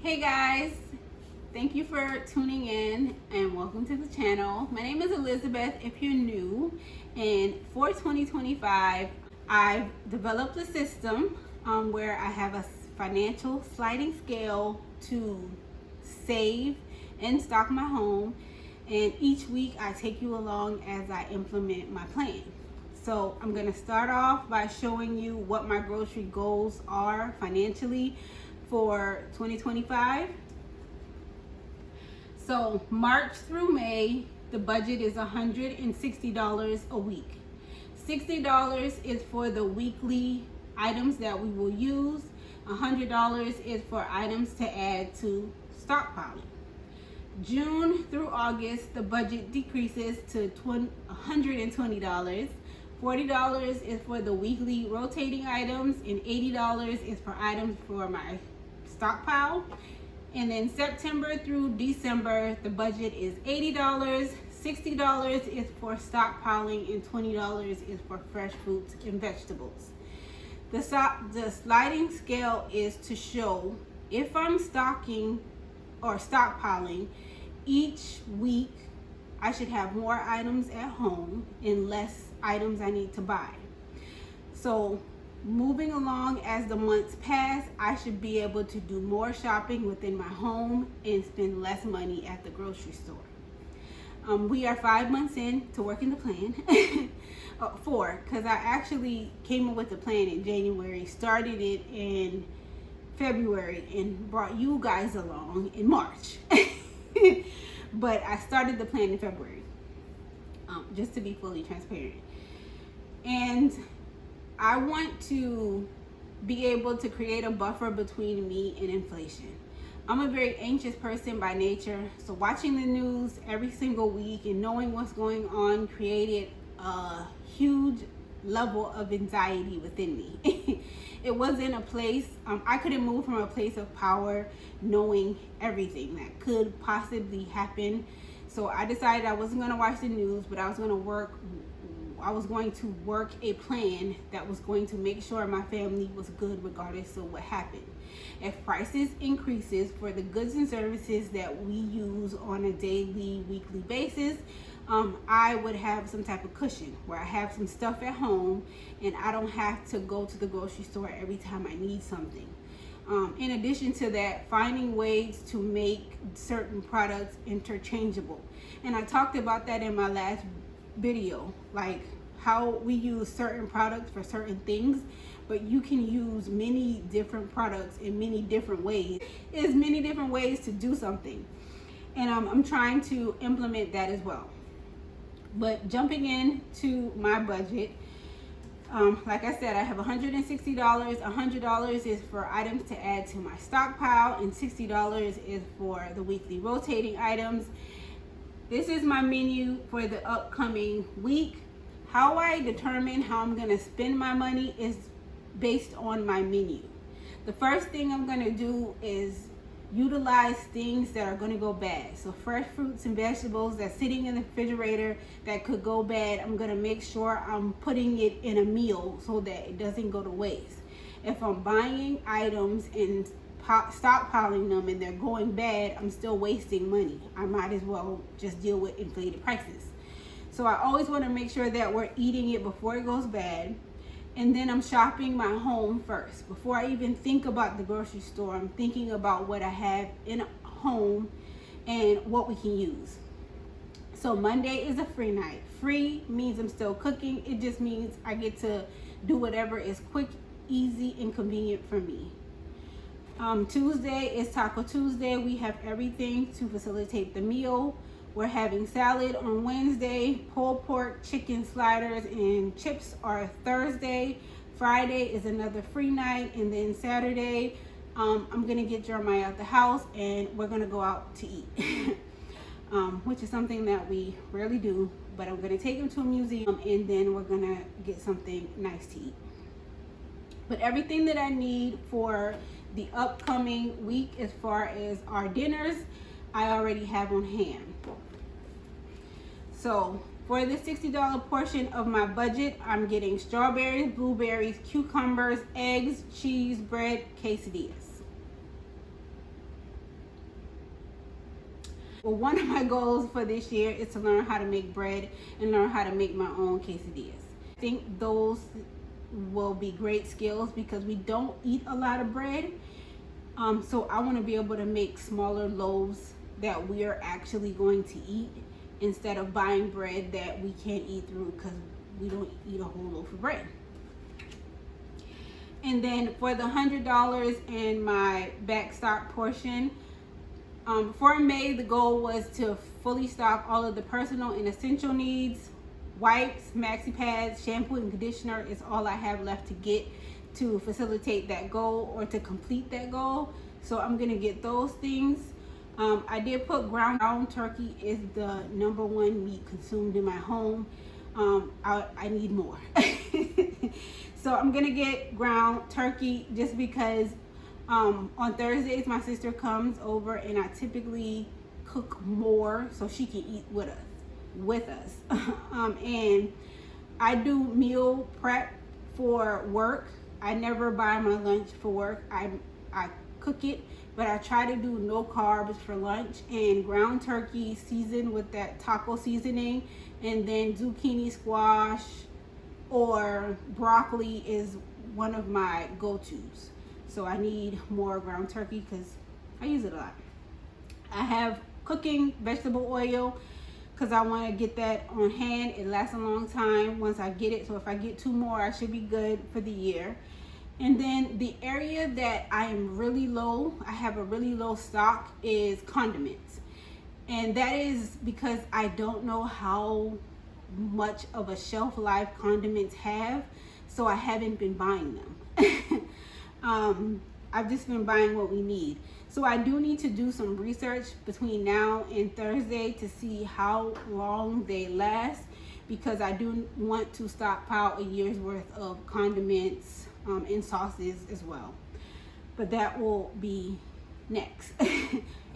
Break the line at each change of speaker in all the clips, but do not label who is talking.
Hey guys, thank you for tuning in and welcome to the channel. My name is Elizabeth if you're new, and for 2025 I've developed a system where I have a financial sliding scale to save and stock my home, and each week I take you along as I implement my plan. So I'm going to start off by showing you what my grocery goals are financially for 2025. So March through May, the budget is $160 a week. $60 is for the weekly items that we will use. $100 is for items to add to stockpiling. June through August, the budget decreases to $120. $40 is for the weekly rotating items, and $80 is for items for my stockpile. And then September through December, the budget is $80. $60 is for stockpiling, and $20 is for fresh fruits and vegetables. The sliding scale is to show if I'm stocking or stockpiling each week, I should have more items at home and less items I need to buy. So moving along as the months pass, I should be able to do more shopping within my home and spend less money at the grocery store. We are 5 months in to working the plan. 4, because I actually came up with the plan in January, started it in February, and brought you guys along in March. But I started the plan in February, just to be fully transparent. And I want to be able to create a buffer between me and inflation. I'm a very anxious person by nature, so watching the news every single week and knowing what's going on created a huge level of anxiety within me. It wasn't a place, I couldn't move from a place of power knowing everything that could possibly happen. So I decided I wasn't going to watch the news, but I was going to work a plan that was going to make sure my family was good regardless of what happened. If prices increases for the goods and services that we use on a daily, weekly basis, I would have some type of cushion where I have some stuff at home and I don't have to go to the grocery store every time I need something. In addition to that, finding ways to make certain products interchangeable. And I talked about that in my last video, like how we use certain products for certain things, but you can use many different products in many different ways. There's many different ways to do something, and I'm trying to implement that as well. But jumping into my budget, like I said, I have $160. $100 is for items to add to my stockpile, and $60 is for the weekly rotating items. This is my menu for the upcoming week. How I determine how I'm going to spend my money is based on my menu. The first thing I'm going to do is utilize things that are going to go bad. So fresh fruits and vegetables that's sitting in the refrigerator that could go bad, I'm going to make sure I'm putting it in a meal so that it doesn't go to waste. If I'm buying items and stockpiling them and they're going bad, I'm still wasting money. I might as well just deal with inflated prices. So I always want to make sure that we're eating it before it goes bad. And then I'm shopping my home first. Before I even think about the grocery store, I'm thinking about what I have in a home and what we can use. So Monday is a free night. Free means I'm still cooking. It just means I get to do whatever is quick, easy, and convenient for me. Tuesday is Taco Tuesday. We have everything to facilitate the meal. We're having salad on Wednesday. Pulled pork, chicken sliders, and chips are Thursday. Friday is another free night. And then Saturday, I'm going to get Jeremiah out the house and we're going to go out to eat. Which is something that we rarely do. But I'm going to take him to a museum and then we're going to get something nice to eat. But everything that I need for the upcoming week as far as our dinners, I already have on hand. So for the $60 portion of my budget, I'm getting strawberries, blueberries, cucumbers, eggs, cheese, bread, quesadillas. Well, one of my goals for this year is to learn how to make bread and learn how to make my own quesadillas. I think those will be great skills because we don't eat a lot of bread. So I want to be able to make smaller loaves that we are actually going to eat instead of buying bread that we can't eat through because we don't eat a whole loaf of bread. And then for the $100 in my backstock portion, for May, the goal was to fully stock all of the personal and essential needs. Wipes, maxi pads, shampoo, and conditioner is all I have left to get to facilitate that goal or to complete that goal. So I'm gonna get those things. I did put ground turkey is the #1 meat consumed in my home. I need more. So I'm gonna get ground turkey just because on Thursdays my sister comes over and I typically cook more so she can eat with us. And I do meal prep for work. I never buy my lunch for work. I cook it, but I try to do no carbs for lunch, and ground turkey seasoned with that taco seasoning, and then zucchini squash or broccoli is one of my go-tos. So I need more ground turkey because I use it a lot. I have cooking vegetable oil because I want to get that on hand. It lasts a long time once I get it. So if I get 2 more, I should be good for the year. And then the area that I am really low, I have a really low stock, is condiments. And that is because I don't know how much of a shelf life condiments have, so I haven't been buying them. I've just been buying what we need. So I do need to do some research between now and Thursday to see how long they last, because I do want to stockpile a year's worth of condiments and sauces as well. But that will be next.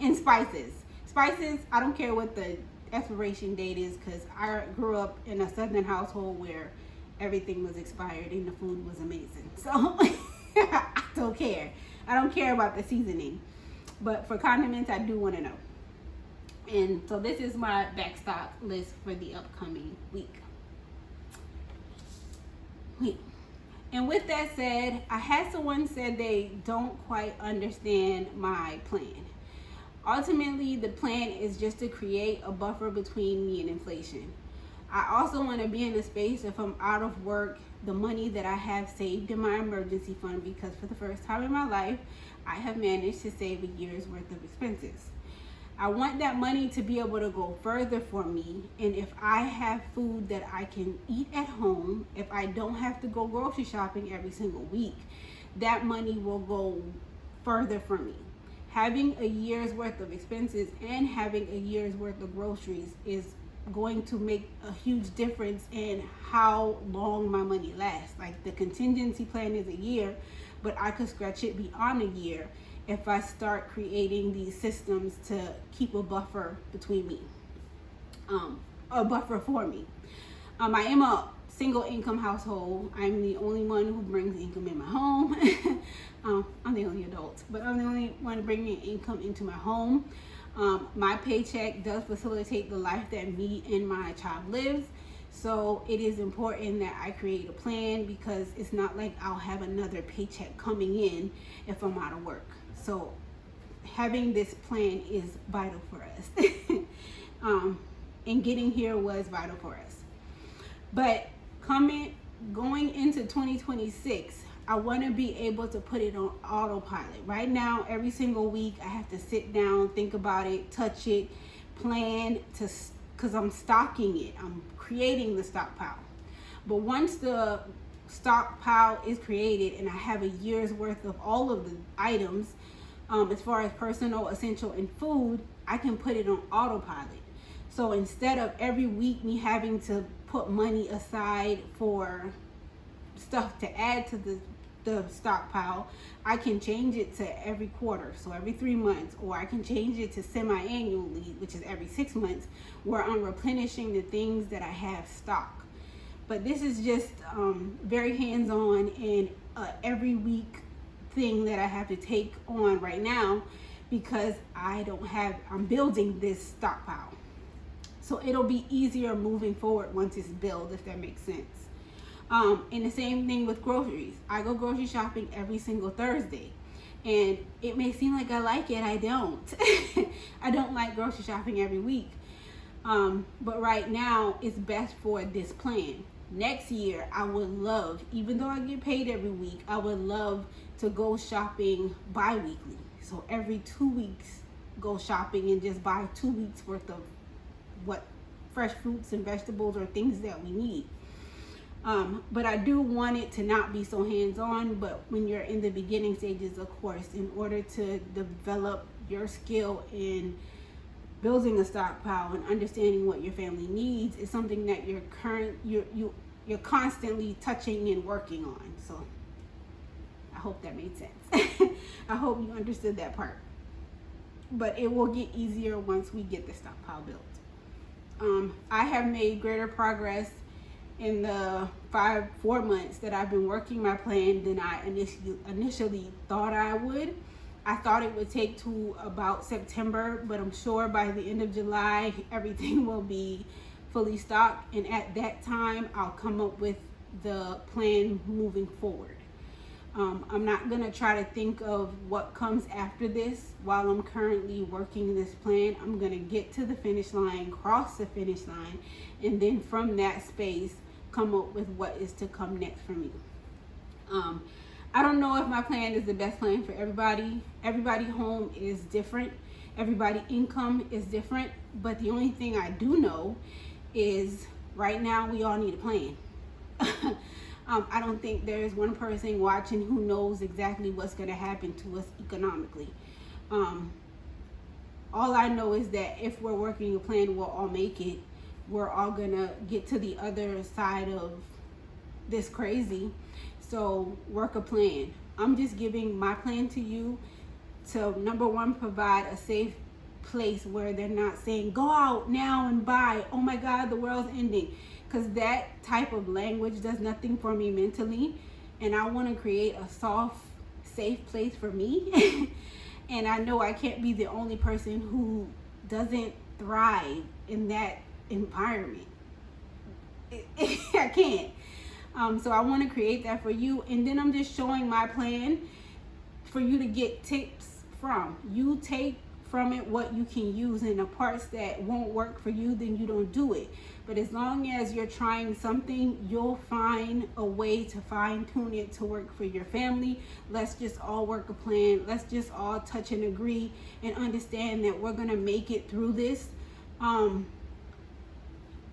And spices. Spices, I don't care what the expiration date is because I grew up in a Southern household where everything was expired and the food was amazing. So I don't care. I don't care about the seasoning. But for condiments, I do want to know. And so this is my backstock list for the upcoming week. And with that said, I had someone said they don't quite understand my plan. Ultimately, the plan is just to create a buffer between me and inflation. I also want to be in a space, if I'm out of work, the money that I have saved in my emergency fund, because for the first time in my life, I have managed to save a year's worth of expenses. I want that money to be able to go further for me, and if I have food that I can eat at home, if I don't have to go grocery shopping every single week, that money will go further for me. Having a year's worth of expenses and having a year's worth of groceries is going to make a huge difference in how long my money lasts. Like, the contingency plan is a year, but I could stretch it beyond a year if I start creating these systems to keep a buffer between me, a buffer for me. I am a single income household. I'm the only one who brings income in my home. I'm the only adult, but I'm the only one bringing income into my home. My paycheck does facilitate the life that me and my child lives. So it is important that I create a plan, because it's not like I'll have another paycheck coming in if I'm out of work. So having this plan is vital for us. And getting here was vital for us. But going into 2026, I want to be able to put it on autopilot. Right now, every single week, I have to sit down, think about it, touch it, plan, because I'm stocking it. I'm creating the stockpile. But once the stockpile is created and I have a year's worth of all of the items, as far as personal, essential, and food, I can put it on autopilot. So instead of every week me having to put money aside for stuff to add to the stockpile, I can change it to every quarter, so every 3 months, or I can change it to semi-annually, which is every 6 months, where I'm replenishing the things that I have stocked. But this is just very hands-on and every week thing that I have to take on right now, because I'm building this stockpile. So it'll be easier moving forward once it's built, if that makes sense. And the same thing with groceries. I go grocery shopping every single Thursday. And it may seem like I like it, I don't. I don't like grocery shopping every week. But right now, it's best for this plan. Next year, I would love, even though I get paid every week, I would love to go shopping bi-weekly. So every 2 weeks, go shopping and just buy 2 weeks worth of fresh fruits and vegetables or things that we need. But I do want it to not be so hands-on, but when you're in the beginning stages, of course, in order to develop your skill in building a stockpile and understanding what your family needs is something that you're constantly touching and working on. So I hope that made sense. I hope you understood that part. But it will get easier once we get the stockpile built. I have made greater progress in the 4 months that I've been working my plan than I initially thought I would. I thought it would take to about September, but I'm sure by the end of July, everything will be fully stocked. And at that time, I'll come up with the plan moving forward. I'm not gonna try to think of what comes after this while I'm currently working this plan. I'm gonna get to the finish line, cross the finish line, and then from that space, come up with what is to come next for me. I don't know if my plan is the best plan for everybody. Everybody home is different. Everybody income is different. But the only thing I do know is right now we all need a plan. I don't think there's one person watching who knows exactly what's going to happen to us economically. All I know is that if we're working a plan, we'll all make it. We're all going to get to the other side of this crazy. So work a plan. I'm just giving my plan to you to, number one, provide a safe place where they're not saying, go out now and buy. Oh my God, the world's ending. Because that type of language does nothing for me mentally. And I want to create a soft, safe place for me. And I know I can't be the only person who doesn't thrive in that environment. I can't. So I want to create that for you. And then I'm just showing my plan for you to get tips from. You take from it what you can use, and the parts that won't work for you, then you don't do it. But as long as you're trying something, you'll find a way to fine tune it to work for your family. Let's just all work a plan. Let's just all touch and agree and understand that we're going to make it through this. We're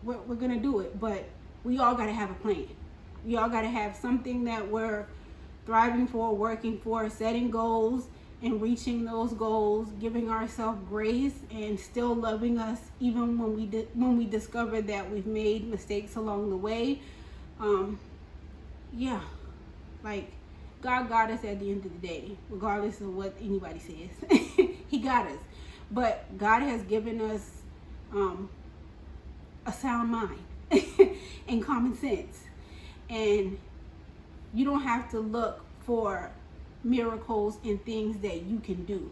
going to do it, but we all got to have a plan. We all got to have something that we're thriving for, working for, setting goals and reaching those goals, giving ourselves grace and still loving us even when we discover that we've made mistakes along the way. Yeah, like God got us at the end of the day, regardless of what anybody says. He got us. But God has given us a sound mind and common sense. And you don't have to look for miracles in things that you can do.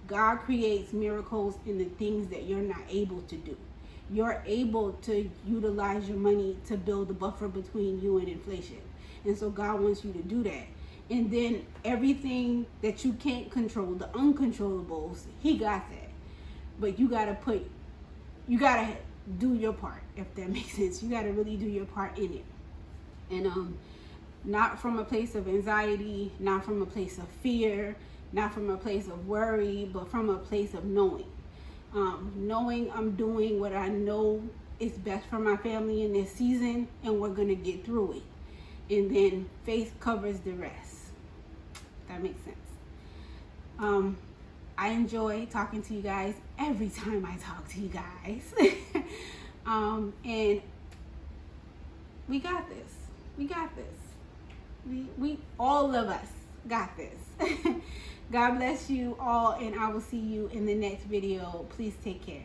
God creates miracles in the things that you're not able to do. You're able to utilize your money to build a buffer between you and inflation. And so God wants you to do that. And then everything that you can't control, the uncontrollables, He got that. But you gotta do your part, if that makes sense. You gotta really do your part in it. And not from a place of anxiety, not from a place of fear, not from a place of worry, but from a place of knowing. Knowing I'm doing what I know is best for my family in this season, and we're gonna get through it. And then faith covers the rest. That makes sense. I enjoy talking to you guys every time I talk to you guys. And we got this. We got this. We all of us got this. God bless you all, and I will see you in the next video. Please take care.